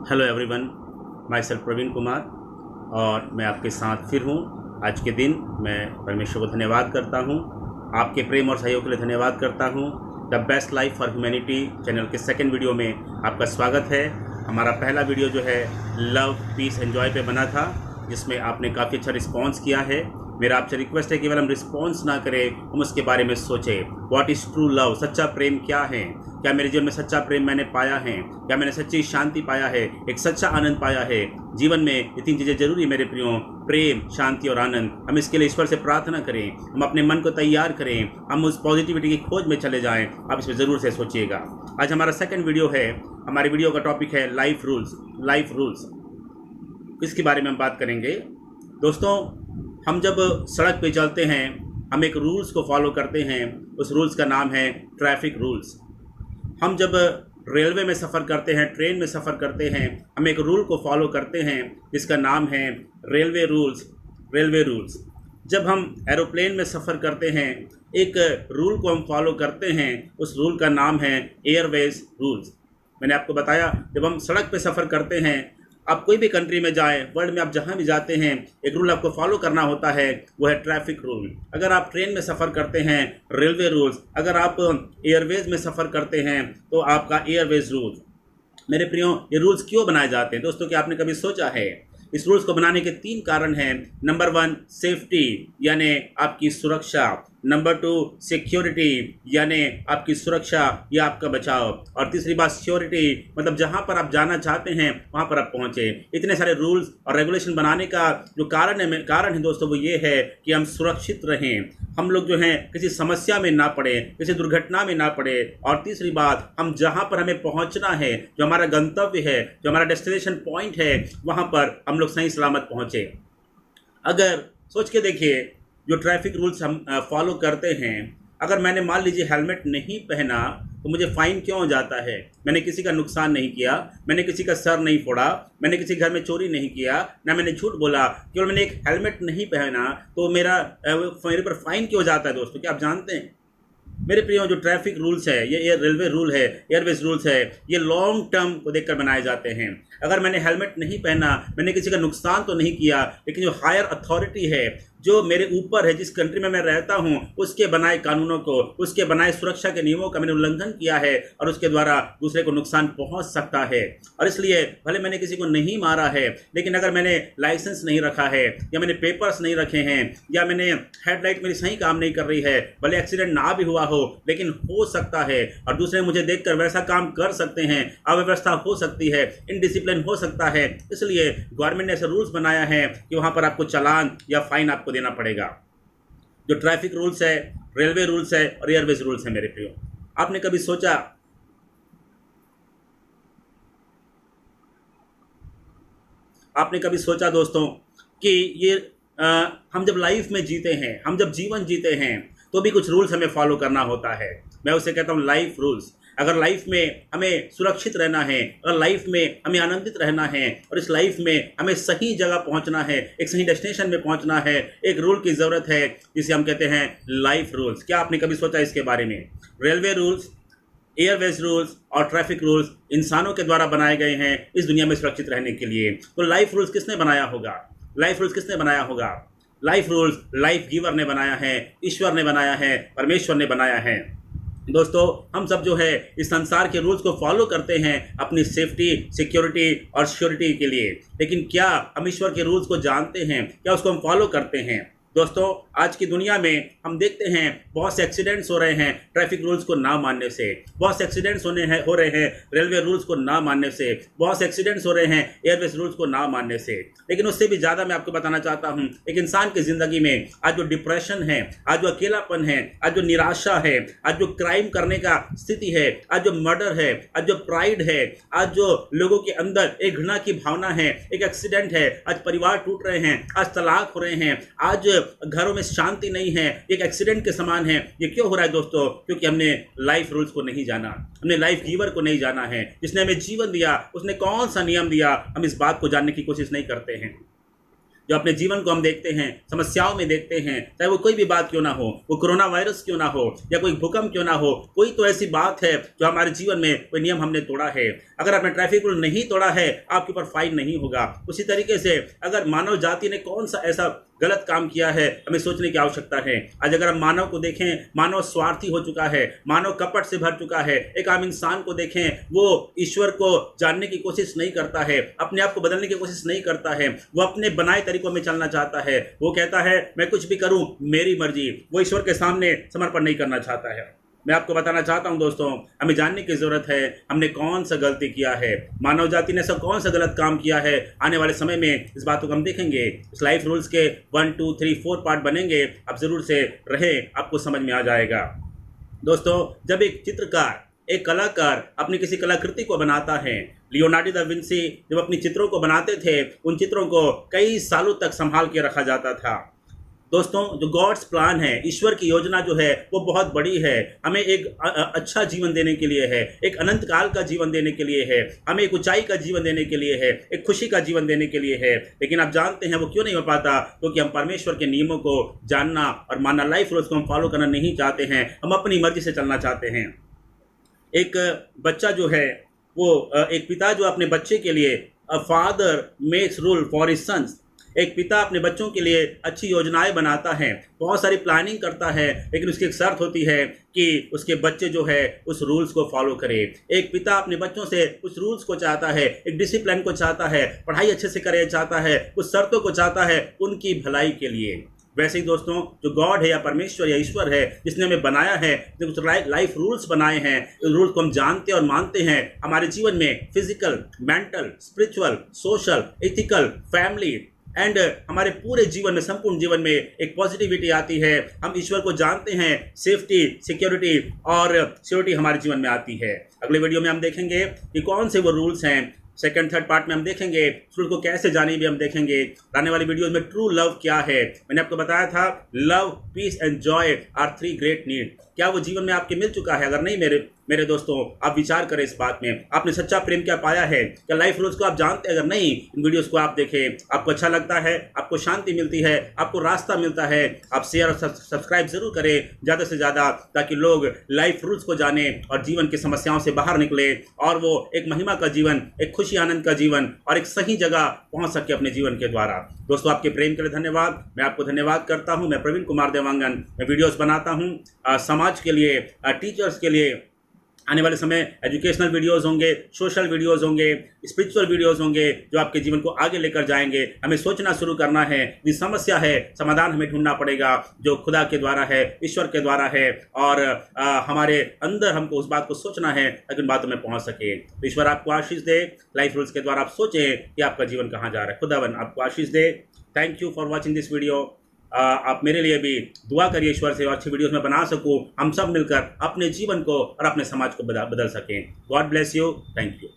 Hello everyone, myself Praveen Kumar और मैं आपके साथ फिर हूँ। आज के दिन मैं परमेश्वर को धन्यवाद करता हूँ, आपके प्रेम और सहयोग के लिए धन्यवाद करता हूँ। The best life for humanity channel के सेकंड वीडियो में आपका स्वागत है। हमारा पहला वीडियो जो है लव पीस एंजॉय पे बना था, जिसमें आपने काफ़ी अच्छा रिस्पॉन्स किया है। मेरा आपसे रिक्वेस्ट है कि केवल हम रिस्पॉन्स ना करें, हम उसके बारे में सोचें। What is true love? सच्चा प्रेम क्या है? क्या मेरे जीवन में सच्चा प्रेम मैंने पाया है? क्या मैंने सच्ची शांति पाया है, एक सच्चा आनंद पाया है? जीवन में ये तीन चीज़ें जरूरी है मेरे प्रियो, प्रेम, शांति और आनंद। हम इसके लिए ईश्वर से प्रार्थना करें, हम अपने मन को तैयार करें, हम उस पॉजिटिविटी की खोज में चले जाएं। आप इसमें ज़रूर से सोचिएगा। आज हमारा सेकंड वीडियो है। हमारे वीडियो का टॉपिक है लाइफ रूल्स। लाइफ रूल्स इसके बारे में हम बात करेंगे। दोस्तों, हम जब सड़क पे चलते हैं, हम एक रूल्स को फॉलो करते हैं। उस रूल्स का नाम है ट्रैफिक रूल्स। हम जब रेलवे में सफ़र करते हैं, ट्रेन में सफ़र करते हैं, हम एक रूल को फॉलो करते हैं जिसका नाम है रेलवे रूल्स। Railway rules. जब हम एरोप्लेन में सफ़र करते हैं, एक रूल को हम फॉलो करते हैं। उस रूल का नाम है एयरवेज रूल्स। मैंने आपको बताया, जब हम सड़क पे सफ़र करते हैं, आप कोई भी कंट्री में जाएं, वर्ल्ड में आप जहां भी जाते हैं, एक रूल आपको फॉलो करना होता है, वो है ट्रैफिक रूल। अगर आप ट्रेन में सफ़र करते हैं, रेलवे रूल्स। अगर आप एयरवेज में सफ़र करते हैं तो आपका एयरवेज रूल्स। मेरे प्रियो, ये रूल्स क्यों बनाए जाते हैं दोस्तों? क्या आपने कभी सोचा है? इस रूल्स को बनाने के 3 कारण हैं। नंबर 1 सेफ्टी, यानी आपकी सुरक्षा। नंबर 2 सिक्योरिटी, यानी आपकी सुरक्षा या आपका बचाव। और तीसरी बात सिक्योरिटी, मतलब जहां पर आप जाना चाहते हैं वहां पर आप पहुंचे। इतने सारे रूल्स और रेगुलेशन बनाने का जो कारण है दोस्तों, वो ये है कि हम सुरक्षित रहें, हम लोग जो हैं किसी समस्या में ना पड़े, किसी दुर्घटना में ना पड़े। और तीसरी बात, हम जहां पर हमें पहुंचना है, जो हमारा गंतव्य है, जो हमारा डेस्टिनेशन पॉइंट है, वहां पर हम लोग सही सलामत पहुंचे। अगर सोच के देखिए, जो ट्रैफिक रूल्स हम फॉलो करते हैं, अगर मैंने मान लीजिए हेलमेट नहीं पहना तो मुझे फ़ाइन क्यों हो जाता है? मैंने किसी का नुकसान नहीं किया, मैंने किसी का सर नहीं फोड़ा, मैंने किसी घर में चोरी नहीं किया, ना मैंने झूठ बोला, केवल मैंने एक हेलमेट नहीं पहना तो मेरे पर फ़ाइन क्यों हो जाता है? दोस्तों, क्या आप जानते हैं? मेरे प्रियो, जो ट्रैफिक रूल्स है, ये रेलवे रूल है, एयरवेज रूल्स है, ये लॉन्ग टर्म को देखकर बनाए जाते हैं। अगर मैंने हेलमेट नहीं पहना, मैंने किसी का नुकसान तो नहीं किया, लेकिन जो हायर अथॉरिटी है, जो मेरे ऊपर है, जिस कंट्री में मैं रहता हूं, उसके बनाए कानूनों को, उसके बनाए सुरक्षा के नियमों का मैंने उल्लंघन किया है और उसके द्वारा दूसरे को नुकसान पहुंच सकता है। और इसलिए भले मैंने किसी को नहीं मारा है, लेकिन अगर मैंने लाइसेंस नहीं रखा है, या मैंने पेपर्स नहीं रखे हैं, या मैंने हेडलाइट मेरी सही काम नहीं कर रही है, भले एक्सीडेंट ना भी हुआ हो, लेकिन हो सकता है और दूसरे मुझे देखकर वैसा काम कर सकते हैं, अव्यवस्था हो सकती है, इनडिसिप्लिन हो सकता है। इसलिए गवर्नमेंट ने ऐसे रूल्स बनाया है कि वहां पर आपको चालान या फाइन आपको देना पड़ेगा। जो ट्रैफिक रूल्स है, रेलवे रूल्स है और एयरवेज रूल्स है। मेरे प्रियो, आपने कभी सोचा दोस्तों कि ये हम जब लाइफ में जीते हैं, हम जब जीवन जीते हैं, तो भी कुछ रूल्स हमें फॉलो करना होता है। मैं उसे कहता हूँ लाइफ रूल्स। अगर लाइफ में हमें सुरक्षित रहना है, अगर लाइफ में हमें आनंदित रहना है और इस लाइफ में हमें सही जगह पहुंचना है, एक सही डेस्टिनेशन में पहुंचना है, एक रूल की ज़रूरत है जिसे हम कहते हैं लाइफ रूल्स। क्या आपने कभी सोचा इसके बारे में? रेलवे रूल्स, एयरवेज रूल्स और ट्रैफिक रूल्स इंसानों के द्वारा बनाए गए हैं इस दुनिया में सुरक्षित रहने के लिए। तो लाइफ रूल्स किसने बनाया होगा? लाइफ रूल्स किसने बनाया होगा? लाइफ रूल्स लाइफ गिवर ने बनाया है, ईश्वर ने बनाया है, परमेश्वर ने बनाया है। दोस्तों, हम सब जो है इस संसार के रूल्स को फॉलो करते हैं अपनी सेफ्टी, सिक्योरिटी और श्योरिटी के लिए, लेकिन क्या हम ईश्वर के रूल्स को जानते हैं? क्या उसको हम फॉलो करते हैं? दोस्तों, आज की दुनिया में हम देखते हैं बहुत से एक्सीडेंट्स हो रहे हैं ट्रैफिक रूल्स को ना मानने से, बहुत से एक्सीडेंट्स हो रहे हैं रेलवे रूल्स को ना मानने से, बहुत से एक्सीडेंट्स हो रहे हैं एयरवेज रूल्स को ना मानने से। लेकिन उससे भी ज़्यादा मैं आपको बताना चाहता हूं, एक इंसान की ज़िंदगी में आज जो डिप्रेशन है, आज जो अकेलापन है, आज जो निराशा है, आज जो क्राइम करने का स्थिति है, आज जो मर्डर है, आज जो प्राइड है, आज जो लोगों के अंदर एक घृणा की भावना है, एक एक्सीडेंट है, आज परिवार टूट रहे हैं, आज तलाक हो रहे हैं, आज घरों में शांति नहीं है, एक एक्सीडेंट के समान है। ये क्यों हो रहा है दोस्तों? क्योंकि हमने लाइफ रूल्स को नहीं जाना, हमने लाइफ गिवर को नहीं जाना है, जिसने हमें जीवन दिया, उसने कौन सा नियम दिया, हम इस बात को जानने की कोशिश नहीं करते हैं। जो अपने जीवन को हम देखते हैं, समस्याओं में देखते हैं, चाहे वो कोई भी बात क्यों ना हो, वो कोरोना वायरस क्यों ना हो या कोई भूकंप क्यों ना हो, कोई तो ऐसी बात है जो हमारे जीवन में कोई नियम हमने तोड़ा है। अगर आपने ट्रैफिक रूल नहीं तोड़ा है, आपके ऊपर फाइन नहीं होगा। उसी तरीके से अगर मानव जाति ने कौन सा ऐसा गलत काम किया है, हमें सोचने की आवश्यकता है। आज अगर हम मानव को देखें, मानव स्वार्थी हो चुका है, मानव कपट से भर चुका है। एक आम इंसान को देखें, वो ईश्वर को जानने की कोशिश नहीं करता है, अपने आप को बदलने की कोशिश नहीं करता है, वो अपने बनाए तरीकों में चलना चाहता है। वो कहता है मैं कुछ भी करूं, मेरी मर्जी। वो ईश्वर के सामने समर्पण नहीं करना चाहता है। मैं आपको बताना चाहता हूं दोस्तों, हमें जानने की ज़रूरत है हमने कौन सा गलती किया है, मानव जाति ने ऐसा कौन सा गलत काम किया है। आने वाले समय में इस बातों को हम देखेंगे। इस लाइफ रूल्स के 1, 2, 3, 4 पार्ट बनेंगे, आप ज़रूर से रहे, आपको समझ में आ जाएगा। दोस्तों, जब एक चित्रकार, एक कलाकार अपनी किसी कलाकृति को बनाता है, लियोनार्डो दा विंसी जब अपनी चित्रों को बनाते थे, उन चित्रों को कई सालों तक संभाल के रखा जाता था। दोस्तों, जो गॉड्स प्लान है, ईश्वर की योजना जो है वो बहुत बड़ी है। हमें एक अच्छा जीवन देने के लिए है, एक अनंत काल का जीवन देने के लिए है, हमें एक ऊंचाई का जीवन देने के लिए है, एक खुशी का जीवन देने के लिए है। लेकिन आप जानते हैं वो क्यों नहीं हो पाता? क्योंकि हम परमेश्वर के नियमों को जानना और मानना, लाइफ रूल्स को हम फॉलो करना नहीं चाहते हैं। हम अपनी मर्जी से चलना चाहते हैं। एक बच्चा जो है वो, एक पिता जो अपने बच्चे के लिए, a father makes rule for his sons, एक पिता अपने बच्चों के लिए अच्छी योजनाएं बनाता है, बहुत सारी प्लानिंग करता है, लेकिन उसकी एक शर्त होती है कि उसके बच्चे जो है उस रूल्स को फॉलो करे। एक पिता अपने बच्चों से उस रूल्स को चाहता है, एक डिसिप्लिन को चाहता है, पढ़ाई अच्छे से करे चाहता है, उस शर्तों को चाहता है उनकी भलाई के लिए। वैसे ही दोस्तों, जो गॉड है या परमेश्वर या ईश्वर है, जिसने हमें बनाया है, जो कुछ लाइफ रूल्स बनाए हैं, उस रूल्स को हम जानते और मानते हैं। हमारे जीवन में physical, mental, spiritual, social, ethical, family and हमारे पूरे जीवन में, संपूर्ण जीवन में एक पॉजिटिविटी आती है। हम ईश्वर को जानते हैं, सेफ्टी, सिक्योरिटी और सिक्योरिटी हमारे जीवन में आती है। अगले वीडियो में हम देखेंगे कि कौन से वो रूल्स हैं। सेकंड, थर्ड पार्ट में हम देखेंगे रूल को कैसे जाने भी हम देखेंगे। आने वाली वीडियोस में ट्रू लव क्या है, मैंने आपको बताया था love, peace and joy are 3 great need. क्या वो जीवन में आपके मिल चुका है? अगर नहीं मेरे दोस्तों, आप विचार करें इस बात में। आपने सच्चा प्रेम क्या पाया है? क्या लाइफ रूल्स को आप जानते हैं? अगर नहीं, इन वीडियोस को आप देखें, आपको अच्छा लगता है, आपको शांति मिलती है, आपको रास्ता मिलता है, आप शेयर और सब्सक्राइब जरूर करें ज़्यादा से ज़्यादा, ताकि लोग लाइफ रूल्स को जाने और जीवन की समस्याओं से बाहर निकले और वो एक महिमा का जीवन, एक खुशी आनंद का जीवन और एक सही जगह पहुंच सके अपने जीवन के द्वारा। दोस्तों, आपके प्रेम के लिए धन्यवाद। मैं आपको धन्यवाद करता हूं। मैं प्रवीण कुमार देवांगन, मैं वीडियोस बनाता हूं समाज के लिए, टीचर्स के लिए। आने वाले समय एजुकेशनल वीडियोस होंगे, सोशल वीडियोस होंगे, स्पिरिचुअल वीडियोस होंगे, जो आपके जीवन को आगे लेकर जाएंगे। हमें सोचना शुरू करना है, ये समस्या है, समाधान हमें ढूंढना पड़ेगा, जो खुदा के द्वारा है, ईश्वर के द्वारा है, और हमारे अंदर हमको उस बात को सोचना है ताकि उन बातों में पहुंच सके। तो ईश्वर आपको आशीष दे। लाइफ रूल्स के द्वारा आप सोचें कि आपका जीवन कहाँ जा रहा है। खुदावन आपको आशीष दे। Thank you for watching this video. आप मेरे लिए भी दुआ करिए ईश्वर से, और अच्छी वीडियोस में बना सकूं, हम सब मिलकर अपने जीवन को और अपने समाज को बदल सकें। God bless you. Thank you.